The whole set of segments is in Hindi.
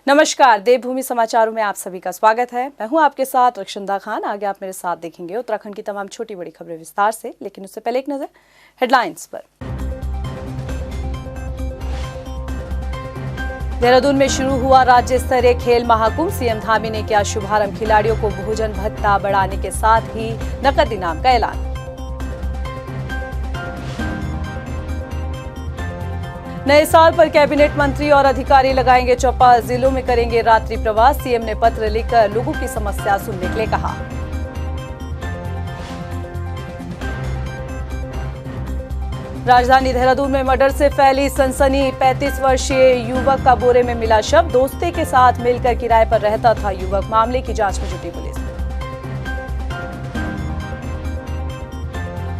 नमस्कार, देवभूमि समाचारों में आप सभी का स्वागत है। मैं हूं आपके साथ रक्षंदा खान। आगे आप मेरे साथ देखेंगे उत्तराखंड की तमाम छोटी बड़ी खबरें विस्तार से, लेकिन उससे पहले एक नजर हेडलाइंस पर। देहरादून में शुरू हुआ राज्य स्तरीय खेल महाकुंभ। सीएम धामी ने किया शुभारंभ। खिलाड़ियों को भोजन भत्ता बढ़ाने के साथ ही नकद इनाम का ऐलान। नए साल पर कैबिनेट मंत्री और अधिकारी लगाएंगे चौपाल। जिलों में करेंगे रात्रि प्रवास। सीएम ने पत्र लिखकर लोगों की समस्या सुनने के लिए कहा। राजधानी देहरादून में मर्डर से फैली सनसनी। 35 वर्षीय युवक का बोरे में मिला शव। दोस्ती के साथ मिलकर किराए पर रहता था युवक। मामले की जांच में जुटी पुलिस।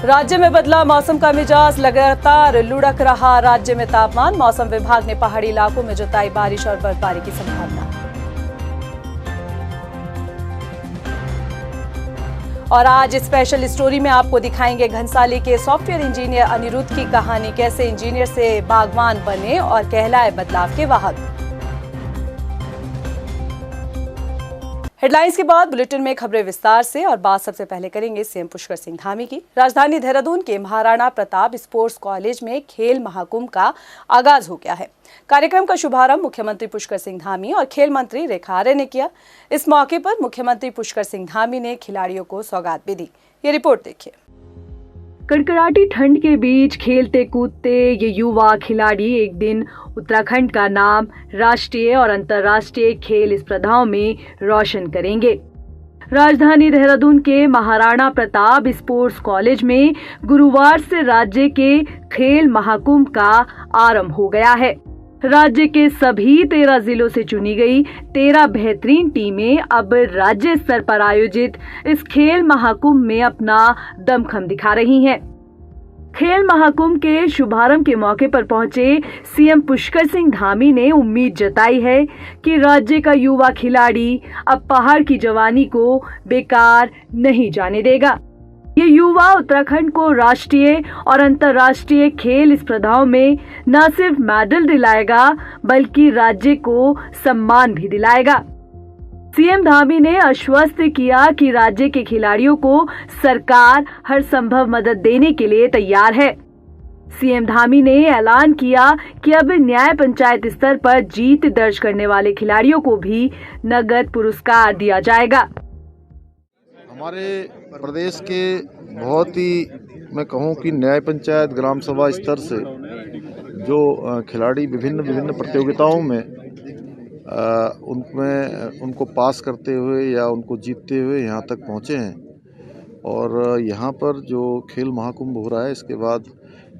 राज्य में बदला मौसम का मिजाज। लगातार लुढ़क रहा राज्य में तापमान। मौसम विभाग ने पहाड़ी इलाकों में जताई बारिश और बर्फबारी की संभावना। और आज स्पेशल स्टोरी में आपको दिखाएंगे घनसाली के सॉफ्टवेयर इंजीनियर अनिरुद्ध की कहानी। कैसे इंजीनियर से बागवान बने और कहलाए बदलाव के वाहक। हेडलाइंस के बाद बुलेटिन में खबरें विस्तार से। और बात सबसे पहले करेंगे सीएम पुष्कर सिंह धामी की। राजधानी देहरादून के महाराणा प्रताप स्पोर्ट्स कॉलेज में खेल महाकुंभ का आगाज हो गया है। कार्यक्रम का शुभारंभ मुख्यमंत्री पुष्कर सिंह धामी और खेल मंत्री रेखा आर्य ने किया। इस मौके पर मुख्यमंत्री पुष्कर सिंह धामी ने खिलाड़ियों को सौगात भी दी। ये रिपोर्ट देखिए। कड़कड़ाती ठंड के बीच खेलते कूदते ये युवा खिलाड़ी एक दिन उत्तराखंड का नाम राष्ट्रीय और अंतर्राष्ट्रीय खेल स्पर्धाओं में रोशन करेंगे। राजधानी देहरादून के महाराणा प्रताप स्पोर्ट्स कॉलेज में गुरुवार से राज्य के खेल महाकुंभ का आरंभ हो गया है। राज्य के सभी 13 जिलों से चुनी गई 13 बेहतरीन टीमें अब राज्य स्तर पर आयोजित इस खेल महाकुंभ में अपना दमखम दिखा रही हैं। खेल महाकुंभ के शुभारंभ के मौके पर पहुंचे सीएम पुष्कर सिंह धामी ने उम्मीद जताई है कि राज्य का युवा खिलाड़ी अब पहाड़ की जवानी को बेकार नहीं जाने देगा। ये युवा उत्तराखंड को राष्ट्रीय और अंतर्राष्ट्रीय खेल स्पर्धाओं में न सिर्फ मेडल दिलाएगा बल्कि राज्य को सम्मान भी दिलाएगा। सीएम धामी ने आश्वस्त किया कि राज्य के खिलाड़ियों को सरकार हर संभव मदद देने के लिए तैयार है। सीएम धामी ने ऐलान किया कि अब न्याय पंचायत स्तर पर जीत दर्ज करने वाले खिलाड़ियों को भी नगद पुरस्कार दिया जाएगा। हमारे प्रदेश के बहुत ही मैं कहूँ कि न्याय पंचायत ग्राम सभा स्तर से जो खिलाड़ी विभिन्न प्रतियोगिताओं में उनको पास करते हुए या उनको जीतते हुए यहाँ तक पहुँचे हैं और यहाँ पर जो खेल महाकुंभ हो रहा है इसके बाद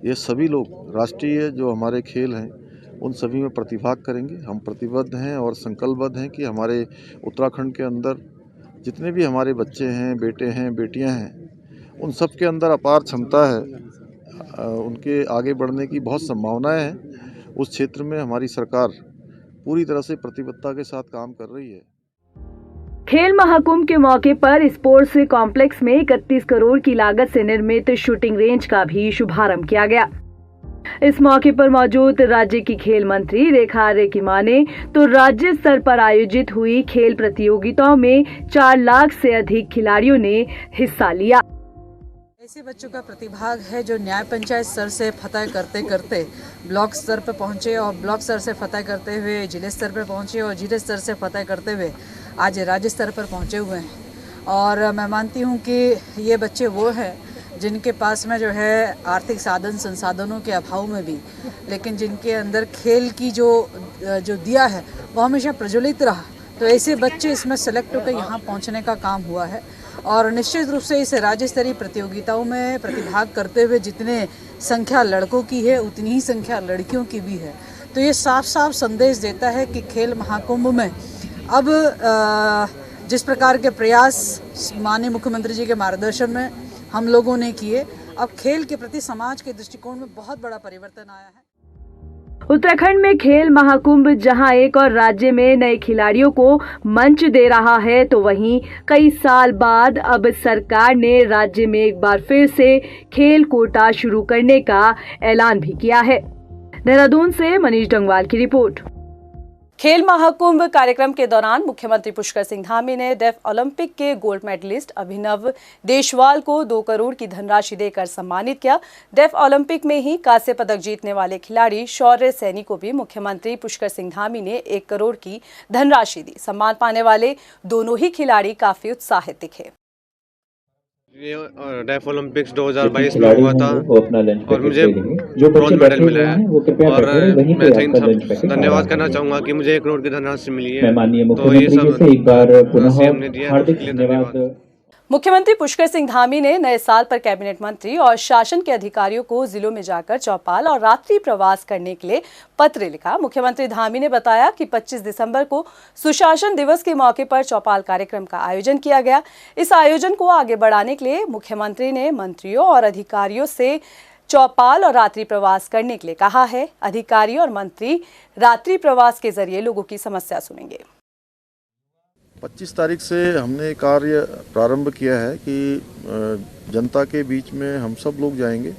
ये सभी लोग राष्ट्रीय जो हमारे खेल हैं उन सभी में प्रतिभाग करेंगे। हम प्रतिबद्ध हैं और संकल्पबद्ध हैं कि हमारे उत्तराखंड के अंदर जितने भी हमारे बच्चे हैं, बेटे हैं, बेटियां हैं, उन सब के अंदर अपार क्षमता है। उनके आगे बढ़ने की बहुत संभावनाएं हैं। उस क्षेत्र में हमारी सरकार पूरी तरह से प्रतिबद्धता के साथ काम कर रही है। खेल महाकुंभ के मौके पर स्पोर्ट्स कॉम्प्लेक्स में 31 करोड़ की लागत से निर्मित शूटिंग रेंज का भी शुभारंभ किया गया। इस मौके पर मौजूद राज्य की खेल मंत्री रेखा आर्य की माने तो राज्य स्तर पर आयोजित हुई खेल प्रतियोगिताओं में 4 लाख से अधिक खिलाड़ियों ने हिस्सा लिया। ऐसे बच्चों का प्रतिभाग है जो न्याय पंचायत स्तर से फतह करते करते ब्लॉक स्तर पर पहुंचे और ब्लॉक स्तर से फतह करते हुए जिले स्तर पर पहुंचे और जिले स्तर से फतह करते हुए आज राज्य स्तर पर पहुंचे हुए हैं। और मैं मानती हूं कि ये बच्चे वो हैं जिनके पास में जो है आर्थिक संसाधनों के अभाव में भी, लेकिन जिनके अंदर खेल की जो दिया है वो हमेशा प्रज्वलित रहा। तो ऐसे बच्चे इसमें सेलेक्ट होकर यहाँ पहुँचने का काम हुआ है। और निश्चित रूप से इस राज्य स्तरीय प्रतियोगिताओं में प्रतिभाग करते हुए जितने संख्या लड़कों की है उतनी ही संख्या लड़कियों की भी है। तो ये साफ साफ संदेश देता है कि खेल महाकुंभ में अब जिस प्रकार के प्रयास माननीय मुख्यमंत्री जी के मार्गदर्शन में हम लोगों ने किए, अब खेल के प्रति समाज के दृष्टिकोण में बहुत बड़ा परिवर्तन आया है। उत्तराखंड में खेल महाकुंभ जहां एक और राज्य में नए खिलाड़ियों को मंच दे रहा है, तो वहीं कई साल बाद अब सरकार ने राज्य में एक बार फिर से खेल कोटा शुरू करने का ऐलान भी किया है। देहरादून से मनीष डंगवाल की रिपोर्ट। खेल महाकुंभ कार्यक्रम के दौरान मुख्यमंत्री पुष्कर सिंह धामी ने डेफ ओलंपिक के गोल्ड मेडलिस्ट अभिनव देशवाल को 2 करोड़ की धनराशि देकर सम्मानित किया। डेफ ओलंपिक में ही कांस्य पदक जीतने वाले खिलाड़ी शौर्य सैनी को भी मुख्यमंत्री पुष्कर सिंह धामी ने 1 करोड़ की धनराशि दी। सम्मान पाने वाले दोनों ही खिलाड़ी काफी उत्साहित दिखे। ये डेफ ओलंपिक्स 2022 में हुआ था और मुझे ब्रॉन्ज मेडल मिला है और मैं धन्यवाद करना चाहूँगा कि मुझे 1 करोड़ की धनराशि मिली है। तो ये सब धनराशि हमने दिया है, इसके लिए धन्यवाद। मुख्यमंत्री पुष्कर सिंह धामी ने नए साल पर कैबिनेट मंत्री और शासन के अधिकारियों को जिलों में जाकर चौपाल और रात्रि प्रवास करने के लिए पत्र लिखा। मुख्यमंत्री धामी ने बताया कि 25 दिसंबर को सुशासन दिवस के मौके पर चौपाल कार्यक्रम का आयोजन किया गया। इस आयोजन को आगे बढ़ाने के लिए मुख्यमंत्री ने मंत्रियों और अधिकारियों से चौपाल और रात्रि प्रवास करने के लिए कहा है। अधिकारी और मंत्री रात्रि प्रवास के जरिए लोगों की समस्या सुनेंगे। 25 तारीख से हमने कार्य प्रारंभ किया है कि जनता के बीच में हम सब लोग जाएंगे।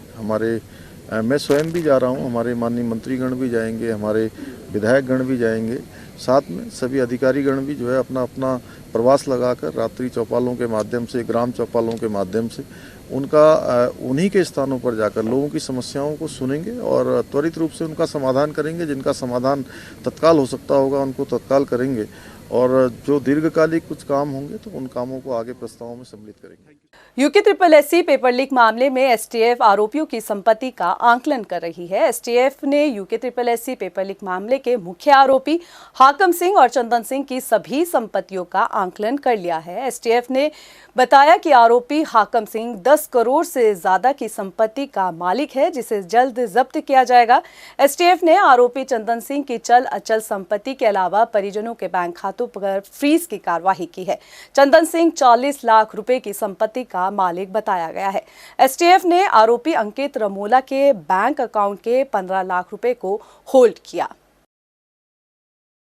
मैं स्वयं भी जा रहा हूं, हमारे माननीय मंत्रीगण भी जाएंगे, हमारे विधायकगण भी जाएंगे, साथ में सभी अधिकारीगण भी जो है अपना अपना प्रवास लगाकर रात्रि चौपालों के माध्यम से, ग्राम चौपालों के माध्यम से उन्हीं के स्थानों पर जाकर लोगों की समस्याओं को सुनेंगे और त्वरित रूप से उनका समाधान करेंगे। जिनका समाधान तत्काल हो सकता होगा उनको तत्काल करेंगे और जो दीर्घकालिक कुछ काम होंगे तो उन कामों को आगे प्रस्तावों में सम्मिलित करेंगे। यूके पेपर लीक मामले में एसटीएफ आरोपियों की संपत्ति का आंकलन कर रही है। एसटीएफ ने यूके पेपर लीक मामले के मुख्य आरोपी हाकम सिंह और चंदन सिंह की सभी संपत्तियों का आंकलन कर लिया है। एसटीएफ ने बताया कि आरोपी हाकम सिंह 10 करोड़ से ज्यादा की संपत्ति का मालिक है, जिसे जल्द जब्त किया जाएगा। एसटीएफ ने आरोपी चंदन सिंह की चल अचल संपत्ति के अलावा परिजनों के बैंक खातों पर फ्रीज की कार्यवाही की है। चंदन सिंह 40 लाख रुपए की संपत्ति का मालिक बताया गया है। एसटीएफ ने आरोपी अंकित रमोला के बैंक अकाउंट के 15 लाख रुपए को होल्ड किया।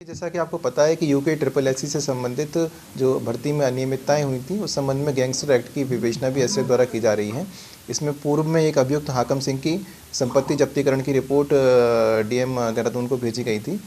जैसा कि आपको पता है कि यूके से संबंधित जो भर्ती में अनियमितताएं हुई थी उस संबंध में गैंगस्टर एक्ट की विवेचना भी एसटीएफ द्वारा की जा रही है। इसमें पूर्व में एक अभियुक्त हाकम सिंह की संपत्ति जब्तीकरण की रिपोर्ट डीएम देहरादून को भेजी गई थी।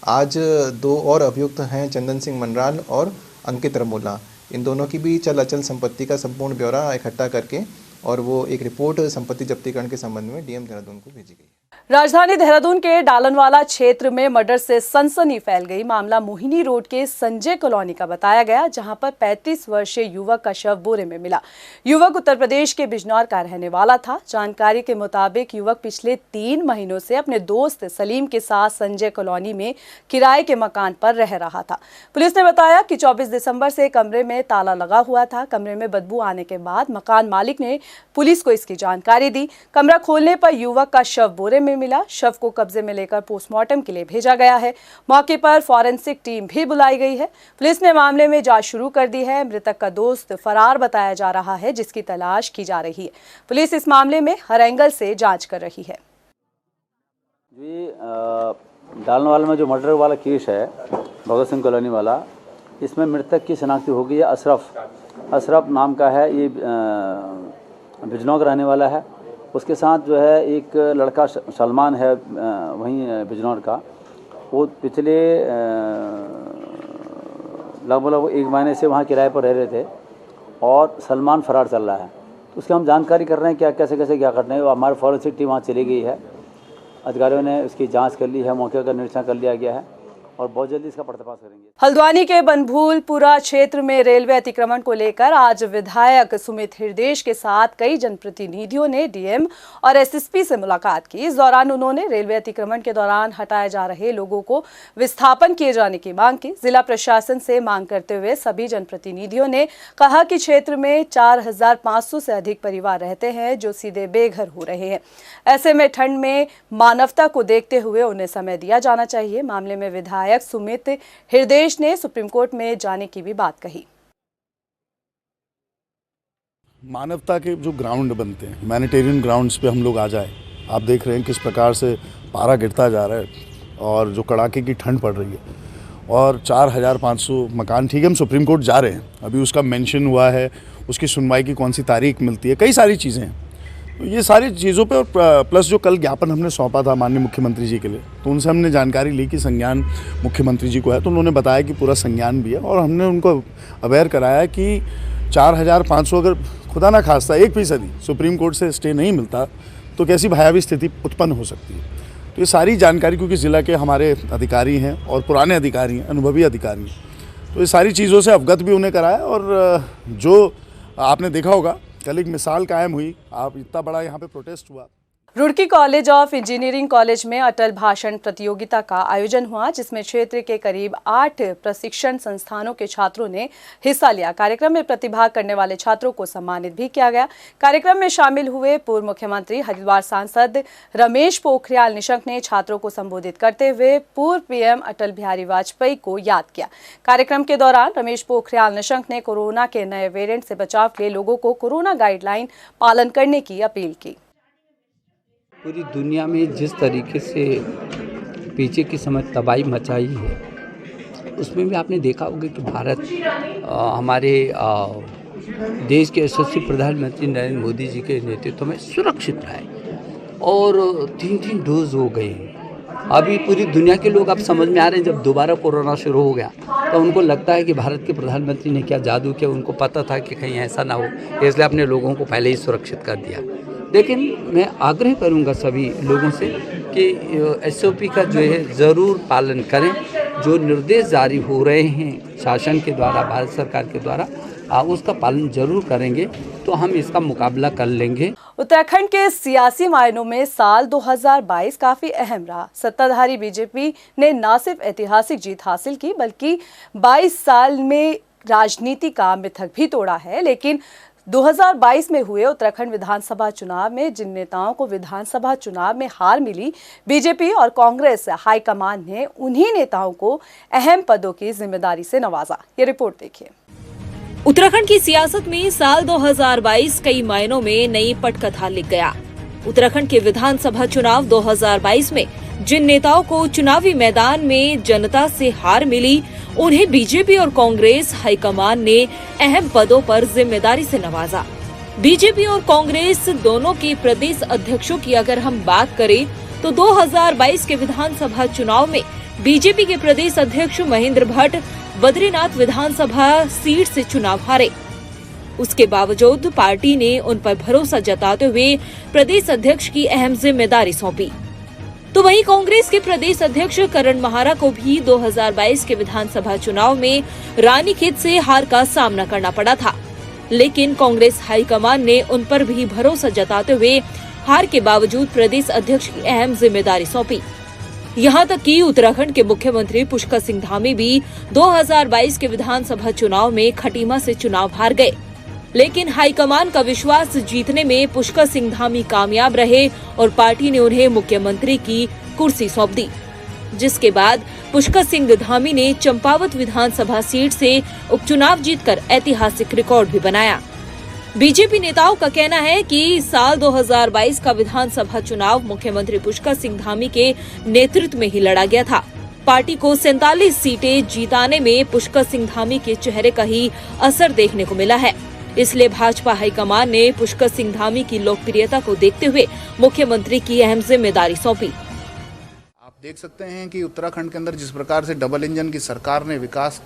आज 2 और अभियुक्त हैं, चंदन सिंह मनराल और अंकित रमोला। इन दोनों की भी चल अचल संपत्ति का संपूर्ण ब्यौरा इकट्ठा करके और वो एक रिपोर्ट संपत्ति जब्तीकरण के संबंध में डीएम देहरादून को भेजी गई। राजधानी देहरादून के डालनवाला क्षेत्र में मर्डर से सनसनी फैल गई। मामला मोहिनी रोड के संजय कॉलोनी का बताया गया, जहां पर 35 वर्षीय युवक का शव बोरे में मिला। युवक उत्तर प्रदेश के बिजनौर का रहने वाला था। जानकारी के मुताबिक युवक पिछले 3 महीनों से अपने दोस्त सलीम के साथ संजय कॉलोनी में किराए के मकान पर रह रहा था। पुलिस ने बताया कि 24 दिसंबर से कमरे में ताला लगा हुआ था। कमरे में बदबू आने के बाद मकान मालिक ने पुलिस को इसकी जानकारी दी। कमरा खोलने पर युवक का शव बोरे में मिला। शव को कब्जे में लेकर पोस्टमार्टम के लिए भेजा गया है। मौके पर फॉरेंसिक टीम भी बुलाई गई है। पुलिस ने मामले में जांच शुरू कर दी है। मृतक का दोस्त फरार बताया जा रहा है, जिसकी तलाश की जा रही है। पुलिस इस मामले में हर एंगल से जांच कर रही है। जी, डालनवाला में जो मर्डर वाला केस है भगत सिंह कॉलोनी वाला, इसमें मृतक की शनाख्ती हो गई है। अशरफ नाम का है, ये बिजनौर का रहने वाला है। उसके साथ जो है एक लड़का सलमान है, वहीं बिजनौर का। वो पिछले लगभग 1 महीने से वहाँ किराए पर रह रहे थे और सलमान फरार चल रहा है। तो उसकी हम जानकारी कर रहे हैं क्या कैसे क्या करना है। हमारी फॉरेंसिक टीम वहाँ चली गई है। अधिकारियों ने उसकी जांच कर ली है, मौके का निरीक्षण कर लिया गया है और बहुत जल्दी इसका पर्दाफाश करेंगे। हल्द्वानी के बनभूलपुरा क्षेत्र में रेलवे अतिक्रमण को लेकर आज विधायक सुमित हृदयेश के साथ कई जनप्रतिनिधियों ने डीएम और एसएसपी से मुलाकात की। इस दौरान उन्होंने रेलवे अतिक्रमण के दौरान हटाए जा रहे लोगों को विस्थापन किए जाने की मांग की। जिला प्रशासन से मांग करते हुए सभी जनप्रतिनिधियों ने कहा कि क्षेत्र में 4500 से अधिक परिवार रहते हैं जो सीधे बेघर हो रहे हैं। ऐसे में ठंड में मानवता को देखते हुए उन्हें समय दिया जाना चाहिए। मामले में विधायक सुमित हृदयेश ने सुप्रीम कोर्ट में जाने की भी बात कही। मानवता के जो ग्राउंड बनते हैं, ह्यूमैनिटेरियन ग्राउंड्स पे हम लोग आ जाए। आप देख रहे हैं किस प्रकार से पारा गिरता जा रहा है और जो कड़ाके की ठंड पड़ रही है और 4500 मकान। ठीक है, हम सुप्रीम कोर्ट जा रहे हैं, अभी उसका मेंशन हुआ है, उसकी सुनवाई की कौन सी तारीख मिलती है, कई सारी चीज़ें हैं। तो ये सारी चीज़ों पे, और प्लस जो कल ज्ञापन हमने सौंपा था माननीय मुख्यमंत्री जी के लिए, तो उनसे हमने जानकारी ली कि संज्ञान मुख्यमंत्री जी को है, तो उन्होंने बताया कि पूरा संज्ञान भी है, और हमने उनको अवेयर कराया कि 4500 अगर खुदा ना खास्ता 1% सुप्रीम कोर्ट से स्टे नहीं मिलता तो कैसी भयावह स्थिति उत्पन्न हो सकती है। तो ये सारी जानकारी, क्योंकि ज़िला के हमारे अधिकारी हैं और पुराने अधिकारी हैं, अनुभवी अधिकारी हैं, तो ये सारी चीज़ों से अवगत भी उन्हें कराया। और जो आपने देखा होगा कल एक मिसाल कायम हुई, आप इतना बड़ा यहाँ पे प्रोटेस्ट हुआ। Roorkee college of engineering college में अटल भाषण प्रतियोगिता का आयोजन हुआ, जिसमें क्षेत्र के करीब 8 प्रशिक्षण संस्थानों के छात्रों ने हिस्सा लिया। कार्यक्रम में प्रतिभाग करने वाले छात्रों को सम्मानित भी किया गया। कार्यक्रम में शामिल हुए पूर्व मुख्यमंत्री हरिद्वार सांसद रमेश पोखरियाल निशंक ने छात्रों को संबोधित करते हुए पूर्व पीएम अटल बिहारी वाजपेयी को याद किया। कार्यक्रम के दौरान रमेश पोखरियाल निशंक ने कोरोना के नए वेरिएंट से बचाव के लिए लोगों को कोरोना गाइडलाइन पालन करने की अपील की। पूरी दुनिया में जिस तरीके से पीछे की समय तबाही मचाई है, उसमें भी आपने देखा होगा कि भारत हमारे देश के यशस्वी प्रधानमंत्री नरेंद्र मोदी जी के नेतृत्व में सुरक्षित रहा है और 3 डोज हो गए हैं। अभी पूरी दुनिया के लोग अब समझ में आ रहे हैं, जब दोबारा कोरोना शुरू हो गया तो उनको लगता है कि भारत के प्रधानमंत्री ने क्या जादू किया। उनको पता था कि कहीं ऐसा ना हो, इसलिए अपने लोगों को पहले ही सुरक्षित कर दिया। लेकिन मैं आग्रह करूंगा सभी लोगों से कि एसओपी का जो है ज़रूर पालन करें। जो निर्देश जारी हो रहे हैं शासन के द्वारा, भारत सरकार के द्वारा, उसका पालन जरूर करेंगे तो हम इसका मुकाबला कर लेंगे। उत्तराखंड के सियासी मायनों में साल 2022 काफी अहम रहा। सत्ताधारी बीजेपी ने न सिर्फ ऐतिहासिक जीत हासिल की, बल्कि 22 साल में राजनीति का मिथक भी तोड़ा है। लेकिन 2022 में हुए उत्तराखंड विधानसभा चुनाव में जिन नेताओं को विधानसभा चुनाव में हार मिली, बीजेपी और कांग्रेस हाईकमान ने उन्हीं नेताओं को अहम पदों की जिम्मेदारी से नवाजा। ये रिपोर्ट देखिए। उत्तराखंड की सियासत में साल 2022 कई मायनों में नई पटकथा लिख गया। उत्तराखंड के विधानसभा चुनाव 2022 में जिन नेताओं को चुनावी मैदान में जनता से हार मिली, उन्हें बीजेपी और कांग्रेस हाईकमान ने अहम पदों पर जिम्मेदारी से नवाजा। बीजेपी और कांग्रेस दोनों के प्रदेश अध्यक्षों की अगर हम बात करें तो 2022 के विधानसभा चुनाव में बीजेपी के प्रदेश अध्यक्ष महेंद्र भट्ट बद्रीनाथ विधानसभा सीट से चुनाव हारे। उसके बावजूद पार्टी ने उन पर भरोसा जताते हुए प्रदेश अध्यक्ष की अहम जिम्मेदारी सौंपी। तो वहीं कांग्रेस के प्रदेश अध्यक्ष करण महारा को भी 2022 के विधानसभा चुनाव में रानीखेत से हार का सामना करना पड़ा था, लेकिन कांग्रेस हाईकमान ने उन पर भी भरोसा जताते हुए हार के बावजूद प्रदेश अध्यक्ष की अहम जिम्मेदारी सौंपी। यहां तक कि उत्तराखंड के मुख्यमंत्री पुष्कर सिंह धामी भी 2022 के विधानसभा चुनाव में खटीमा से चुनाव हार गए, लेकिन हाईकमान का विश्वास जीतने में पुष्कर सिंह धामी कामयाब रहे और पार्टी ने उन्हें मुख्यमंत्री की कुर्सी सौंप दी, जिसके बाद पुष्कर सिंह धामी ने चंपावत विधानसभा सीट से उपचुनाव जीतकर ऐतिहासिक रिकॉर्ड भी बनाया। बीजेपी नेताओं का कहना है कि साल 2022 का विधानसभा चुनाव मुख्यमंत्री पुष्कर सिंह धामी के नेतृत्व में ही लड़ा गया था। पार्टी को 47 सीटें जीताने में पुष्कर सिंह धामी के चेहरे का ही असर देखने को मिला है। इसलिए भाजपा हाईकमान ने पुष्कर सिंह धामी की लोकप्रियता को देखते हुए मुख्यमंत्री की अहम जिम्मेदारी सौंपी। आप देख सकते हैं कि उत्तराखंड के अंदर जिस प्रकार से डबल इंजन की सरकार ने विकास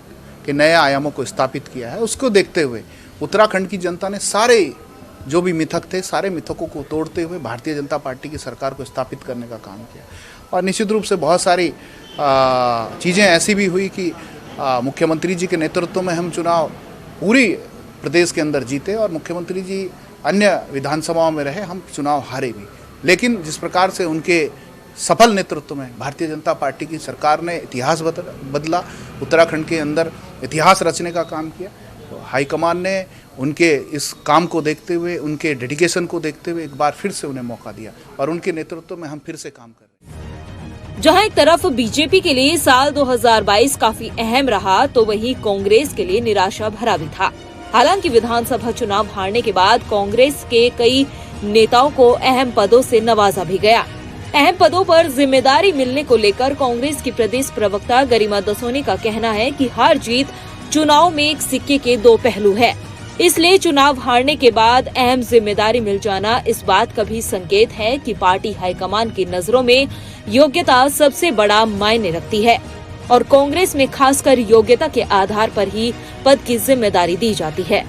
के नए आयामों को स्थापित किया है, उसको देखते हुए उत्तराखंड की जनता ने सारे जो भी मिथक थे, सारे मिथकों को तोड़ते हुए भारतीय जनता पार्टी की सरकार को स्थापित करने का काम किया। और निश्चित रूप से बहुत सारी चीज़ें ऐसी भी हुई कि मुख्यमंत्री जी के नेतृत्व में हम चुनाव पूरी प्रदेश के अंदर जीते और मुख्यमंत्री जी अन्य विधानसभाओं में रहे, हम चुनाव हारे भी। लेकिन जिस प्रकार से उनके सफल नेतृत्व में भारतीय जनता पार्टी की सरकार ने इतिहास बदला, उत्तराखंड के अंदर इतिहास रचने का काम किया, तो हाईकमान ने उनके इस काम को देखते हुए, उनके डेडिकेशन को देखते हुए एक बार फिर से उन्हें मौका दिया और उनके नेतृत्व में हम फिर से काम कर रहे हैं। जहां एक तरफ बीजेपी के लिए साल 2022 काफी अहम रहा, तो वहीं कांग्रेस के लिए निराशा भरा भी था। हालांकि विधानसभा चुनाव हारने के बाद कांग्रेस के कई नेताओं को अहम पदों से नवाजा भी गया। अहम पदों पर जिम्मेदारी मिलने को लेकर कांग्रेस की प्रदेश प्रवक्ता गरिमा दसोनी का कहना है कि हार जीत चुनाव में एक सिक्के के दो पहलू है। इसलिए चुनाव हारने के बाद अहम जिम्मेदारी मिल जाना इस बात का भी संकेत है कि पार्टी हाईकमान की नजरों में योग्यता सबसे बड़ा मायने रखती है और कांग्रेस में खासकर योग्यता के आधार पर ही पद की जिम्मेदारी दी जाती है।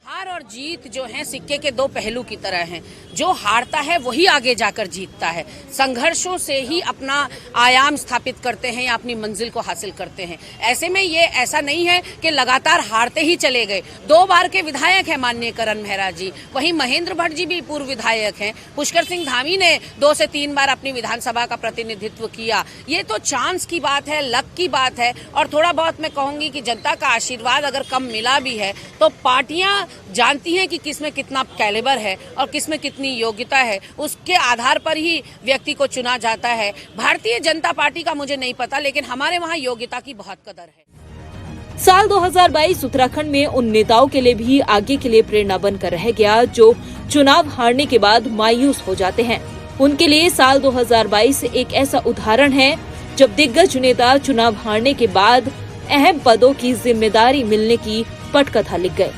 हार और जीत जो है सिक्के के दो पहलू की तरह हैं। जो हारता है वही आगे जाकर जीतता है। संघर्षों से ही अपना आयाम स्थापित करते हैं या अपनी मंजिल को हासिल करते हैं। ऐसे में ये ऐसा नहीं है कि लगातार हारते ही चले गए। 2 बार के विधायक हैं माननीय करण मेहरा जी, वहीं महेंद्र भट्ट जी भी पूर्व विधायक हैं। पुष्कर सिंह धामी ने 2 से 3 बार अपनी विधानसभा का प्रतिनिधित्व किया। ये तो चांस की बात है, लक की बात है। और थोड़ा बहुत मैं कहूंगी कि जनता का आशीर्वाद अगर कम मिला भी है तो पार्टियां जानती हैं कि किसमें कितना कैलिबर है और किसमें कितनी योग्यता है, उसके आधार पर ही व्यक्ति को चुना जाता है। भारतीय जनता पार्टी का मुझे नहीं पता, लेकिन हमारे वहाँ योग्यता की बहुत कदर है। साल 2022 उत्तराखंड में उन नेताओं के लिए भी आगे के लिए प्रेरणा बनकर रह गया जो चुनाव हारने के बाद मायूस हो जाते हैं। उनके लिए साल 2022 एक ऐसा उदाहरण है जब दिग्गज नेता चुनाव हारने के बाद अहम पदों की जिम्मेदारी मिलने की पटकथा लिख गए।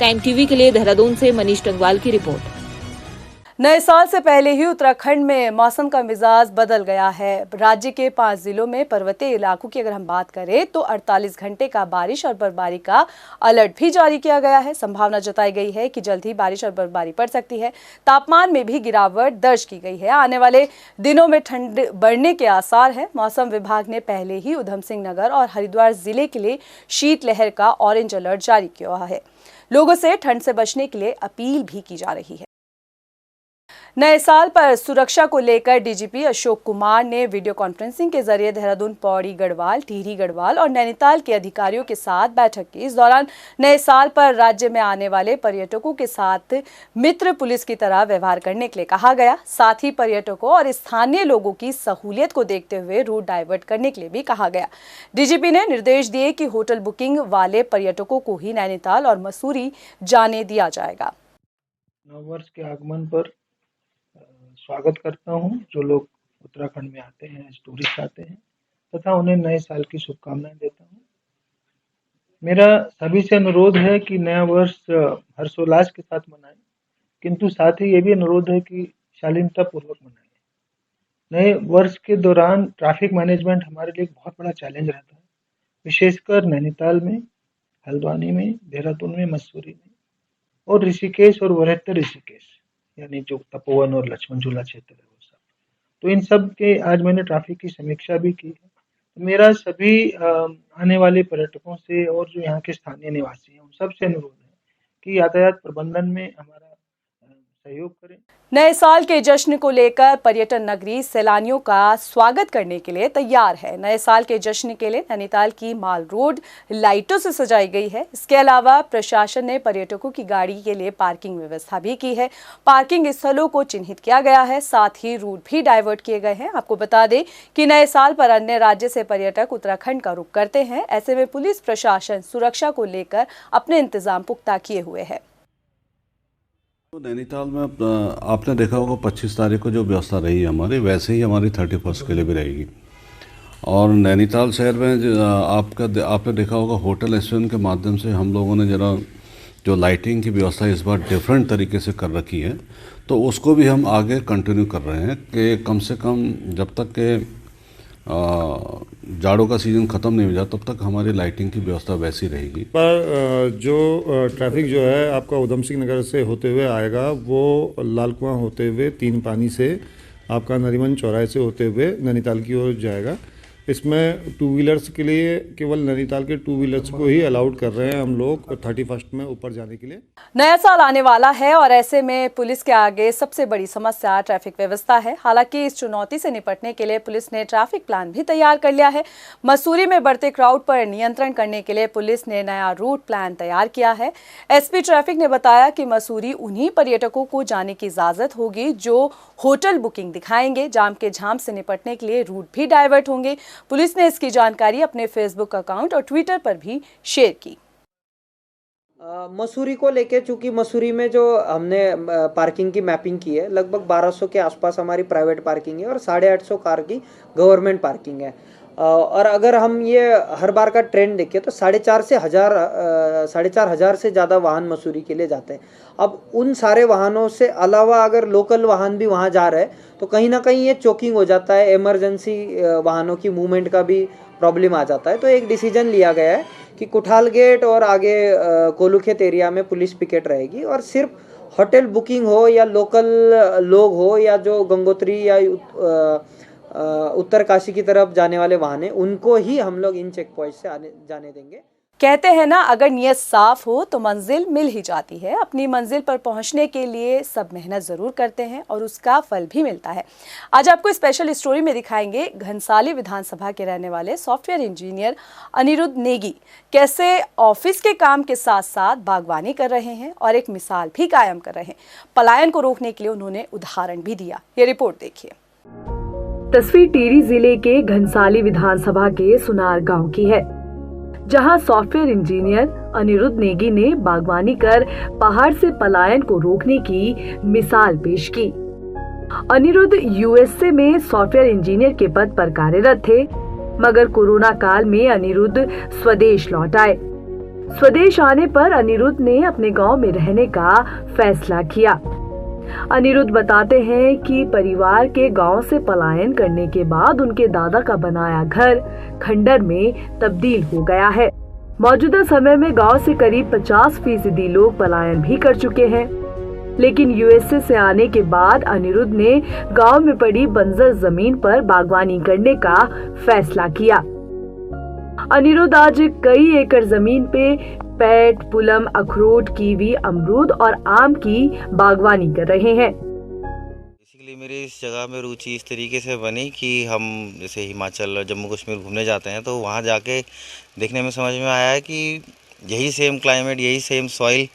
टाइम टीवी के लिए देहरादून से मनीष टंगवाल की रिपोर्ट। नए साल से पहले ही उत्तराखंड में मौसम का मिजाज बदल गया है। राज्य के 5 जिलों में पर्वतीय इलाकों की अगर हम बात करें तो 48 घंटे का बारिश और बर्फबारी का अलर्ट भी जारी किया गया है। संभावना जताई गई है कि जल्द ही बारिश और बर्फबारी पड़ सकती है। तापमान में भी गिरावट दर्ज की गई है। आने वाले दिनों में ठंड बढ़ने के आसार हैं। मौसम विभाग ने पहले ही उधम सिंह नगर और हरिद्वार जिले के लिए शीतलहर का ऑरेंज अलर्ट जारी किया है। लोगों से ठंड से बचने के लिए अपील भी की जा रही है। नए साल पर सुरक्षा को लेकर डीजीपी अशोक कुमार ने वीडियो कॉन्फ्रेंसिंग के जरिए देहरादून, पौड़ी गढ़वाल, टिहरी गढ़वाल और नैनीताल के अधिकारियों के साथ बैठक की। इस दौरान नए साल पर राज्य में आने वाले पर्यटकों के साथ मित्र पुलिस की तरह व्यवहार करने के लिए कहा गया। साथ ही पर्यटकों और स्थानीय लोगों की सहूलियत को देखते हुए रूट डाइवर्ट करने के लिए भी कहा गया। डीजीपी ने निर्देश दिए कि होटल बुकिंग वाले पर्यटकों को ही नैनीताल और मसूरी जाने दिया जाएगा। नववर्ष के आगमन पर स्वागत करता हूं जो लोग उत्तराखंड में आते हैं, टूरिस्ट आते हैं, तथा उन्हें नए साल की शुभकामनाएं देता हूं। मेरा सभी से अनुरोध है कि नया वर्ष हर्षोल्लास के साथ मनाएं, किंतु साथ ही ये भी अनुरोध है कि शालीनता पूर्वक मनाएं। नए वर्ष के दौरान ट्रैफिक मैनेजमेंट हमारे लिए एक बहुत बड़ा चैलेंज रहता है, विशेषकर नैनीताल में, हल्द्वानी में, देहरादून में, मसूरी में और ऋषिकेश और वरेहतर ऋषिकेश, यानी जो तपोवन और लक्ष्मण झूला क्षेत्र है वो सब। तो इन सब के आज मैंने ट्रैफिक की समीक्षा भी की है। तो मेरा सभी आने वाले पर्यटकों से और जो यहाँ के स्थानीय निवासी हैं उन सब से अनुरोध है कि यातायात प्रबंधन में हमारा सहयोग करें। नए साल के जश्न को लेकर पर्यटन नगरी सैलानियों का स्वागत करने के लिए तैयार है। नए साल के जश्न के लिए नैनीताल की माल रोड लाइटों से सजाई गई है। इसके अलावा प्रशासन ने पर्यटकों की गाड़ी के लिए पार्किंग व्यवस्था भी की है। पार्किंग स्थलों को चिन्हित किया गया है, साथ ही रूट भी डाइवर्ट किए गए हैं। आपको बता दें कि नए साल पर अन्य राज्य से पर्यटक उत्तराखंड का रुख करते हैं। ऐसे में पुलिस प्रशासन सुरक्षा को लेकर अपने इंतजाम पुख्ता किए हुए है। तो नैनीताल में आपने देखा होगा 25 तारीख को जो व्यवस्था रही है हमारी, वैसे ही हमारी 31 के लिए भी रहेगी। और नैनीताल शहर में आपने देखा होगा होटल एसोसिएशन के माध्यम से हम लोगों ने जरा जो लाइटिंग की व्यवस्था इस बार डिफरेंट तरीके से कर रखी है, तो उसको भी हम आगे कंटिन्यू कर रहे हैं कि कम से कम जब तक के जाड़ों का सीज़न ख़त्म नहीं हो जाता तब तक हमारी लाइटिंग की व्यवस्था वैसी रहेगी। पर जो ट्रैफिक जो है आपका उधम सिंह नगर से होते हुए आएगा वो लाल कुआं होते हुए 3 पानी से आपका नरीमन चौराहे से होते हुए नैनीताल की ओर जाएगा। इसमें 2 व्हीलर्स के लिए केवल नैनीताल के 2 व्हीलर्स को ही अलाउड कर रहे हैं हम लोग 31 में ऊपर जाने के लिए। नया साल आने वाला है और ऐसे में पुलिस के आगे सबसे बड़ी समस्या ट्रैफिक व्यवस्था है। हालांकि इस चुनौती से निपटने के लिए पुलिस ने ट्रैफिक प्लान भी तैयार कर लिया है। मसूरी में बढ़ते क्राउड पर नियंत्रण करने के लिए पुलिस ने नया रूट प्लान तैयार किया है। एसपी ट्रैफिक ने बताया कि मसूरी उन्हीं पर्यटकों को जाने की इजाजत होगी जो होटल बुकिंग दिखाएंगे। जाम के झाम से निपटने के लिए रूट भी डाइवर्ट होंगे। पुलिस ने इसकी जानकारी अपने फेसबुक अकाउंट और ट्विटर पर भी शेयर की। मसूरी को लेके, चूंकि मसूरी में जो हमने पार्किंग की मैपिंग की है, लगभग 1200 के आसपास हमारी प्राइवेट पार्किंग है और 850 कार की गवर्नमेंट पार्किंग है। और अगर हम ये हर बार का ट्रेंड देखें तो 4,500 से ज़्यादा वाहन मसूरी के लिए जाते हैं। अब उन सारे वाहनों से अलावा अगर लोकल वाहन भी वहाँ जा रहे हैं तो कहीं ना कहीं ये चोकिंग हो जाता है, इमरजेंसी वाहनों की मूवमेंट का भी प्रॉब्लम आ जाता है। तो एक डिसीजन लिया गया है कि कुठाल गेट और आगे कोलूखेत एरिया में पुलिस पिकेट रहेगी और सिर्फ होटल बुकिंग हो या लोकल लोग हो या जो गंगोत्री या उत्तरकाशी की तरफ जाने वाले वाहन हैं उनको ही हम लोग इन चेक पॉइंट से जाने देंगे। कहते हैं ना, अगर नियत साफ हो तो मंजिल मिल ही जाती है। अपनी मंजिल पर पहुंचने के लिए सब मेहनत जरूर करते हैं और उसका फल भी मिलता है। आज आपको स्पेशल स्टोरी में दिखाएंगे घनसाली विधानसभा के रहने वाले सॉफ्टवेयर इंजीनियर अनिरुद्ध नेगी कैसे ऑफिस के काम के साथ साथ बागवानी कर रहे हैं और एक मिसाल भी कायम कर रहे हैं। पलायन को रोकने के लिए उन्होंने उदाहरण भी दिया। ये रिपोर्ट देखिए। तस्वीर टिहरी जिले के घनसाली विधानसभा के सुनार गांव की है, जहां सॉफ्टवेयर इंजीनियर अनिरुद्ध नेगी ने बागवानी कर पहाड़ से पलायन को रोकने की मिसाल पेश की। अनिरुद्ध यूएसए में सॉफ्टवेयर इंजीनियर के पद पर कार्यरत थे, मगर कोरोना काल में अनिरुद्ध स्वदेश लौट आए। स्वदेश आने पर अनिरुद्ध ने अपने गांव में रहने का फैसला किया। अनिरुद्ध बताते हैं कि परिवार के गांव से पलायन करने के बाद उनके दादा का बनाया घर खंडर में तब्दील हो गया है। मौजूदा समय में गांव से करीब 50% लोग पलायन भी कर चुके हैं, लेकिन यूएसए से आने के बाद अनिरुद्ध ने गांव में पड़ी बंजर जमीन पर बागवानी करने का फैसला किया। अनिरुद्ध आज कई एकड़ जमीन पे पैट, पुलम, अखरोट, कीवी, अमरूद और आम की बागवानी कर रहे हैं। बेसिकली मेरी इस जगह में रुचि इस तरीके से बनी कि हम जैसे हिमाचल और जम्मू कश्मीर घूमने जाते हैं तो वहाँ जाके देखने में समझ में आया है कि यही सेम क्लाइमेट, यही सेम सॉइल,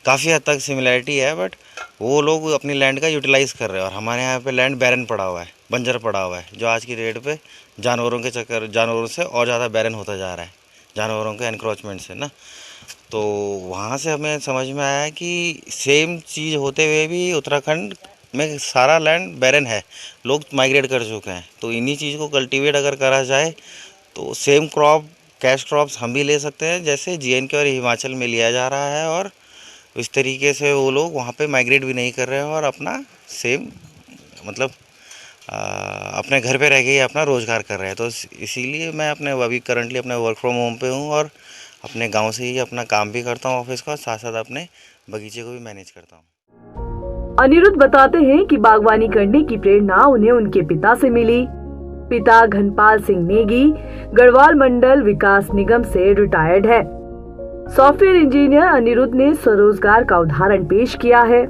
काफ़ी हद तक सिमिलैरिटी है, बट वो लोग अपनी लैंड का यूटिलाइज़ कर रहे हैं और हमारे यहाँ पे लैंड बैरन पड़ा हुआ है, बंजर पड़ा हुआ है, जो आज की डेट पे जानवरों से और ज़्यादा बैरन होता जा रहा है, जानवरों के एनक्रोचमेंट से ना। तो वहाँ से हमें समझ में आया कि सेम चीज़ होते हुए भी उत्तराखंड में सारा लैंड बैरन है, लोग माइग्रेट कर चुके हैं। तो इन्हीं चीज़ को कल्टीवेट अगर करा जाए तो सेम क्रॉप, कैश क्रॉप्स हम भी ले सकते हैं जैसे JNK और हिमाचल में लिया जा रहा है, और इस तरीके से वो लोग वहाँ पे माइग्रेट भी नहीं कर रहे हैं और अपना सेम मतलब अपने घर पे रह के ही अपना रोज़गार कर रहे हैं। तो इसीलिए मैं अभी करंटली अपने वर्क फ्रॉम होम पे हूँ और अपने गांव से ही अपना काम भी करता हूँ ऑफिस का, साथ साथ अपने बगीचे को भी मैनेज करता हूँ। अनिरुद्ध बताते हैं कि बागवानी करने की प्रेरणा उन्हें उनके पिता से मिली। पिता घनपाल सिंह नेगी गढ़वाल मंडल विकास निगम से रिटायर्ड है। सॉफ्टवेयर इंजीनियर अनिरुद्ध ने स्वरोजगार का उदाहरण पेश किया है।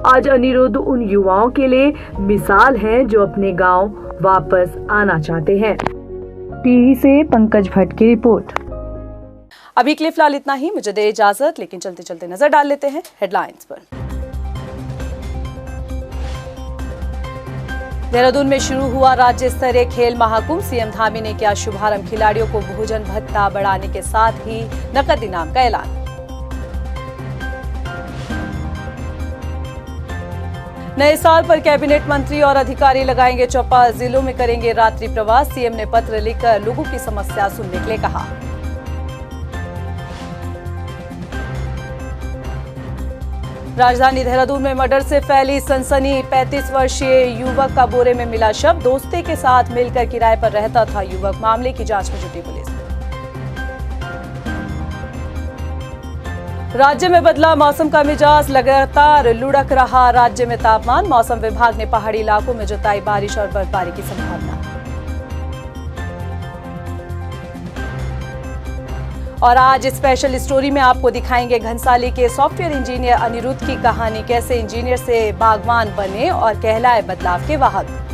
आज अनिरुद्ध उन युवाओं के लिए मिसाल हैं जो अपने गांव वापस आना चाहते हैं। टिहरी से पंकज भट्ट की रिपोर्ट। अभी के लिए फिलहाल इतना ही, मुझे दे इजाजत, लेकिन चलते चलते नजर डाल लेते हैं हेडलाइंस पर। देहरादून में शुरू हुआ राज्य स्तरीय खेल महाकुंभ। सीएम धामी ने किया शुभारंभ। खिलाड़ियों को भोजन भत्ता बढ़ाने के साथ ही नकद इनाम का ऐलान। नए साल पर कैबिनेट मंत्री और अधिकारी लगाएंगे चौपाल, जिलों में करेंगे रात्रि प्रवास। सीएम ने पत्र लिखकर लोगों की समस्या सुनने के लिए कहा। राजधानी देहरादून में मर्डर से फैली सनसनी। 35 वर्षीय युवक का बोरे में मिला शव। दोस्ती के साथ मिलकर किराए पर रहता था युवक। मामले की जांच में जुटी पुलिस। राज्य में बदला मौसम का मिजाज, लगातार लुढ़क रहा राज्य में तापमान। मौसम विभाग ने पहाड़ी इलाकों में जताई बारिश और बर्फबारी की संभावना। और आज स्पेशल स्टोरी में आपको दिखाएंगे घनसाली के सॉफ्टवेयर इंजीनियर अनिरुद्ध की कहानी, कैसे इंजीनियर से बागवान बने और कहलाए बदलाव के वाहक।